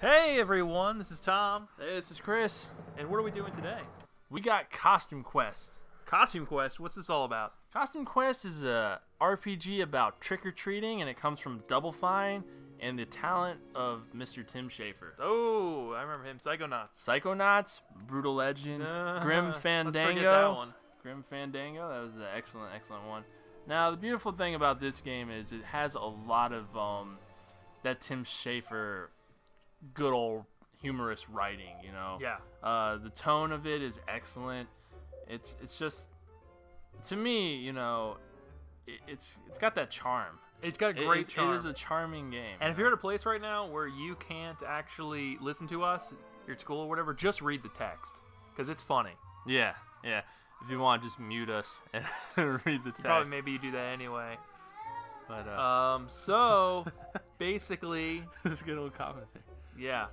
Hey everyone, this is Tom, Hey, this is Chris. and what are we doing today? We got Costume Quest. Costume Quest, what's this all about? Costume Quest is a RPG about trick-or-treating, and it comes from Double Fine and the talent of Mr. Tim Schafer. Oh, I remember him, Psychonauts. Psychonauts, Brutal Legend, Grim Fandango. Let's forget that one. Grim Fandango, that was an excellent, excellent one. Now, the beautiful thing about this game is it has a lot of that Tim Schafer good old humorous writing, you know. Yeah. The tone of it is excellent. It's just, to me, you know, it's got that charm. It's got a great charm. It is a charming game. And if you're at a place right now where you can't actually listen to us, you're at school or whatever, just read the text, because it's funny. Yeah. If you want, just mute us and read the text. Probably maybe you do that anyway. But so basically, this good old commentary. yeah.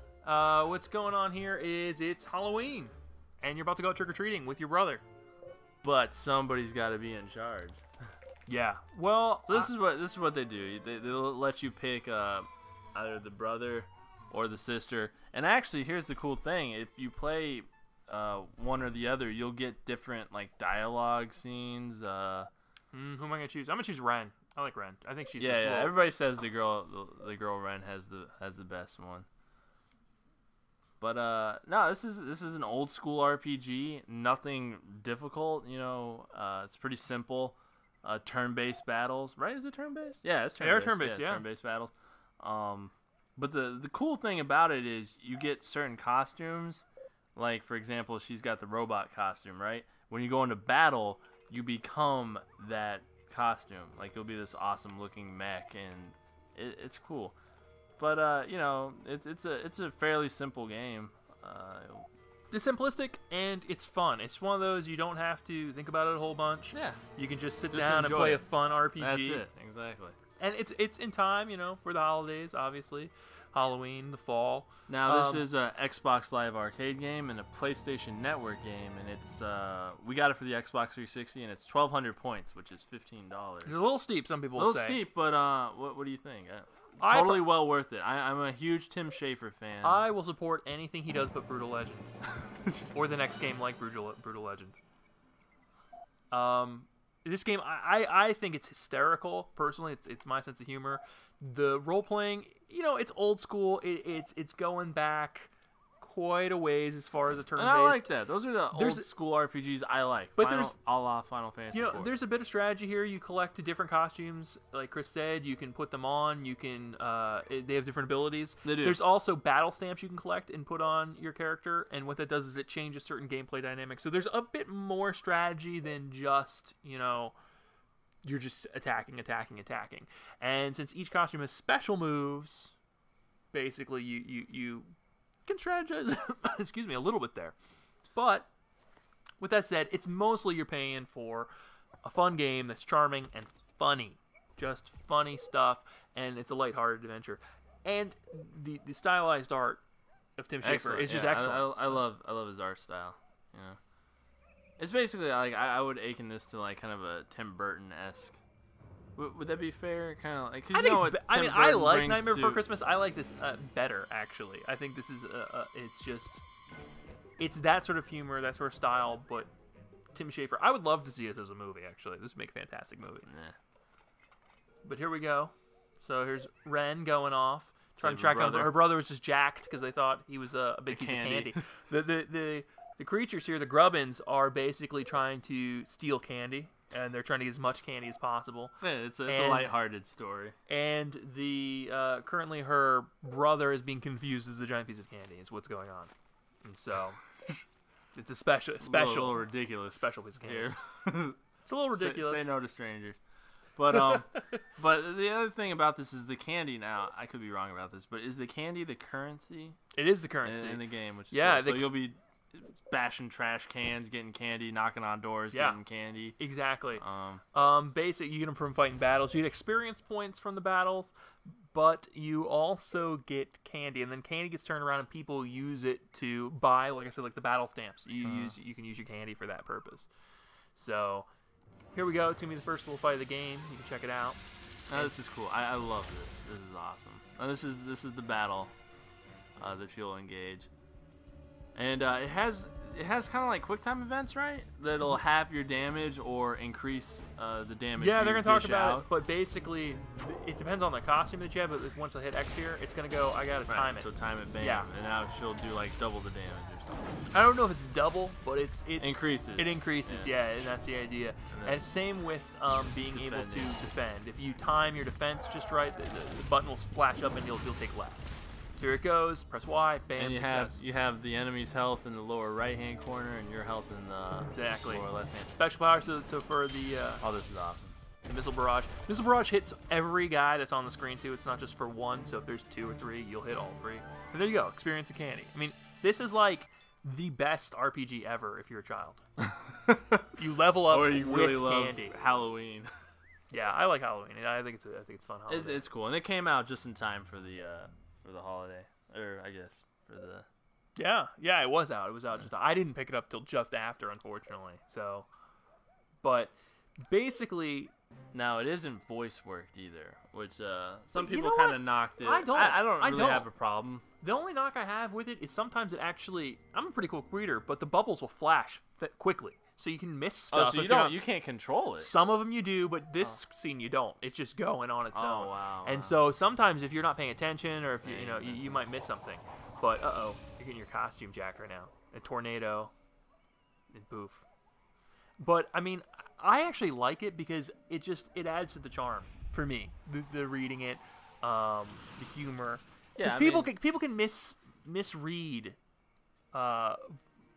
What's going on here is it's Halloween, and you're about to go trick-or-treating with your brother. But somebody's got to be in charge. Yeah. Well, So this is what they do. They'll let you pick either the brother or the sister. And actually, here's the cool thing: if you play one or the other, you'll get different like dialogue scenes. who am I gonna choose? I'm gonna choose Ren. I like Ren. I think she's Yeah. just cool. Everybody says the girl Ren has the best one. But no, this is an old school RPG. Nothing difficult. You know, it's pretty simple. Turn-based battles, right? Is it turn-based? Yeah, it's turn-based. They are turn-based, yeah. Turn-based battles. But the cool thing about it is you get certain costumes. Like, for example, she's got the robot costume, right? When you go into battle, you become that costume. Like, you'll be this awesome-looking mech, and it's cool. But you know, it's a fairly simple game. It's simplistic and it's fun. It's one of those you don't have to think about it a whole bunch. Yeah. You can just sit Just down and enjoy play it. a fun RPG. That's it, exactly. And it's in time, you know, for the holidays, obviously. Halloween, the fall. Now this is a Xbox Live Arcade game and a PlayStation Network game, and it's we got it for the Xbox 360, and it's 1,200 points, which is $15. It's a little steep, some people A little say. steep, but what do you think? Totally well worth it. I'm a huge Tim Schafer fan. I will support anything he does but Brutal Legend. Or the next game like Brutal Legend. This game, I think it's hysterical. Personally, it's my sense of humor. The role playing, you know, it's old school. It's going back quite a ways as far as a turn-based. And I like that. Those are the old school RPGs I like. But a la Final Fantasy. You know, 4. there's a bit of strategy here. You collect different costumes, like Chris said. You can put them on. You can. They have different abilities. They do. There's also battle stamps you can collect and put on your character, and what that does is it changes certain gameplay dynamics. So there's a bit more strategy than just, you know, you're just attacking. And since each costume has special moves, basically you can strategize, excuse me, a little bit there. But with that said, it's mostly you're paying for a fun game that's charming and funny. Just funny stuff, and it's a lighthearted adventure. And the stylized art of Tim Schafer is just excellent. I love his art style. Yeah. It's basically like I would akin this to like kind of a Tim Burton-esque. Would that be fair? Kind of like, I think it's. I mean, I like Nightmare Before Christmas. I like this better, actually. I think this is. It's that sort of humor, that sort of style, but Tim Schafer. I would love to see this as a movie. Actually, this would make a fantastic movie. Nah. But here we go. So here's Ren going off, trying to Save her track down. brother. Her brother was just jacked because they thought he was a big piece of candy. The creatures here, the Grubbins, are basically trying to steal candy, and they're trying to get as much candy as possible. Yeah, it's a lighthearted story. And the currently her brother is being confused as a giant piece of candy. Is what's going on, and so it's a special, A little ridiculous. special piece of candy. Here. It's a little ridiculous. Say no to strangers. But but the other thing about this is the candy. Now I could be wrong about this, but is the candy the currency? It is the currency in the game, which is yeah. cool. So you'll be bashing trash cans, getting candy, knocking on doors, Yeah. getting candy. Exactly. Basic, you get them from fighting battles. You get experience points from the battles, but you also get candy, and then candy gets turned around, and people use it to buy, like I said, like the battle stamps. You can use your candy for that purpose. So here we go. To me, the first little fight of the game. You can check it out. Oh, this is cool. I love this. This is awesome. Oh, this is the battle. that you'll engage. And it has kind of like quick time events, right? That'll halve your damage or increase the damage. Yeah, you they're gonna talk dish about out. it, but basically, it depends on the costume that you have. But once I hit X here, it's gonna go. I gotta time it. So time it, bam, Yeah. and now she'll do like double the damage or something. I don't know if it's double, but it's Increases. It increases, yeah, and that's the idea. then And same with being able to defending. defend. If you time your defense just right, the button will flash up and you'll take less. Here it goes. Press Y. Bam. And Success. you have the enemy's health in the lower right hand corner and your health in the Exactly. lower left hand. Special power. So for the Oh, this is awesome. missile barrage. Missile barrage hits every guy that's on the screen too. It's not just for one. So if there's 2 or 3, you'll hit all 3. And there you go. Experience of candy. I mean, this is like the best RPG ever if you're a child. You level up Or you with really love candy. Halloween. Yeah, I like Halloween. I think it's fun. Holiday. It's cool, and it came out just in time for the holiday, or I guess for the. Yeah, it was out. It was out just. I didn't pick it up till just after, unfortunately. So, but basically, Now it isn't voice worked either, which some But you people know kind what? of knocked it. I don't. I don't I really don't. have a problem. the only knock I have with it is sometimes it actually. I'm a pretty quick reader, but the bubbles will flash quickly, so you can miss stuff. Oh, so if you you're don't, not- you can't control it. Some of them you do, but this scene you don't. It's just going on its own. Oh wow. And so sometimes if you're not paying attention, or if you might miss something. But you're getting your costume jacked right now. A tornado, and poof. But I mean, I actually like it because it adds to the charm for me. The reading it, the humor. Yeah, Because I people mean- people can misread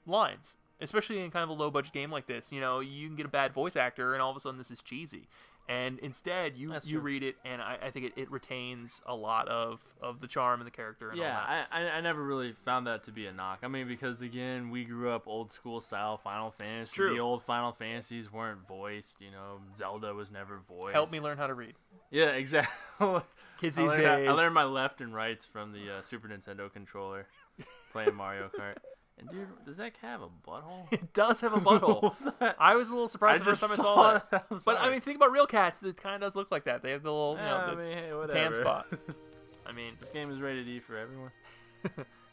lines, especially in kind of a low budget game like this. You know, you can get a bad voice actor, and all of a sudden this is cheesy. And instead, you That's true. read it, and I think it retains a lot of the charm and the character. And all that. I never really found that to be a knock. I mean, because again, we grew up old school style Final Fantasy. true. The old Final Fantasies weren't voiced. You know, Zelda was never voiced. Help me learn how to read. Yeah, exactly. Kids I these learned, days. I learned my left and rights from the Super Nintendo controller playing Mario Kart. And dude, does that have a butthole? It does have a butthole. I was a little surprised the first time I saw that. But I mean, think about real cats. It kind of does look like that. They have the little, hey, tan whatever. spot. I mean, This game is rated E for everyone.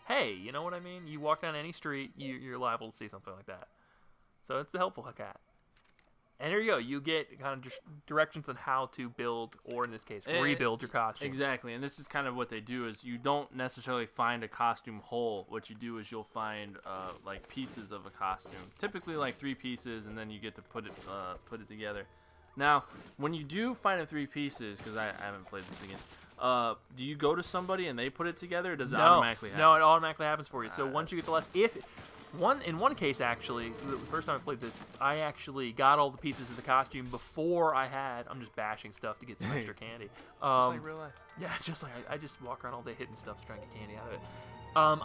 hey, you know what I mean? You walk down any street, you're liable to see something like that. So it's a helpful cat. And there you go. You get kind of just directions on how to build, or in this case, rebuild your costume. Exactly, and this is kind of what they do is you don't necessarily find a costume whole. What you do is you'll find like pieces of a costume, typically like 3 pieces, and then you get to put it together. Now, when you do find the 3 pieces, because I haven't played this again, do you go to somebody and they put it together, or does it automatically happen? No, it automatically happens for you. So Alright, once you get the last, in one case actually, the first time I played this, I actually got all the pieces of the costume before I had. I'm just bashing stuff to get some extra candy. Just like real life. Yeah, just like I just walk around all day hitting stuff to try and get candy out of it.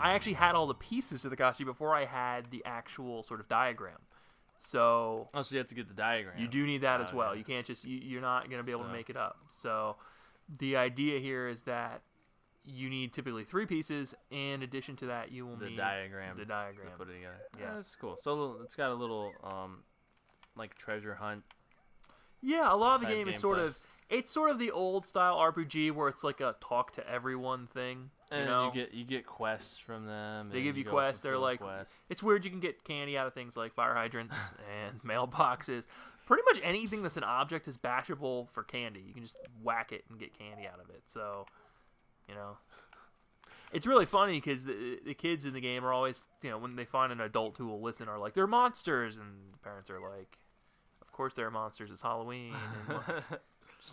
I actually had all the pieces of the costume before I had the actual sort of diagram. So Oh, so you have to get the diagram. you do need that as Oh, well. yeah. You can't just you're not going to be able to So- make it up. So the idea here is that you need typically 3 pieces. In addition to that, you will The need diagram. the To diagram. put it together. Yeah. Yeah, that's cool. So it's got a little like treasure hunt. Yeah, a lot of the type game is gameplay. it's sort of the old style RPG where it's like a talk to everyone thing. And you know, you get quests from them. they and give you go quests. They're fulfill like quests. it's weird. You can get candy out of things like fire hydrants and mailboxes. Pretty much anything that's an object is bashable for candy. You can just whack it and get candy out of it. So, you know, it's really funny because the kids in the game are always, when they find an adult who will listen, are like, they're monsters, and the parents are like, of course they're monsters. It's Halloween.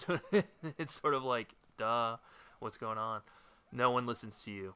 And it's sort of like, duh, what's going on? No one listens to you.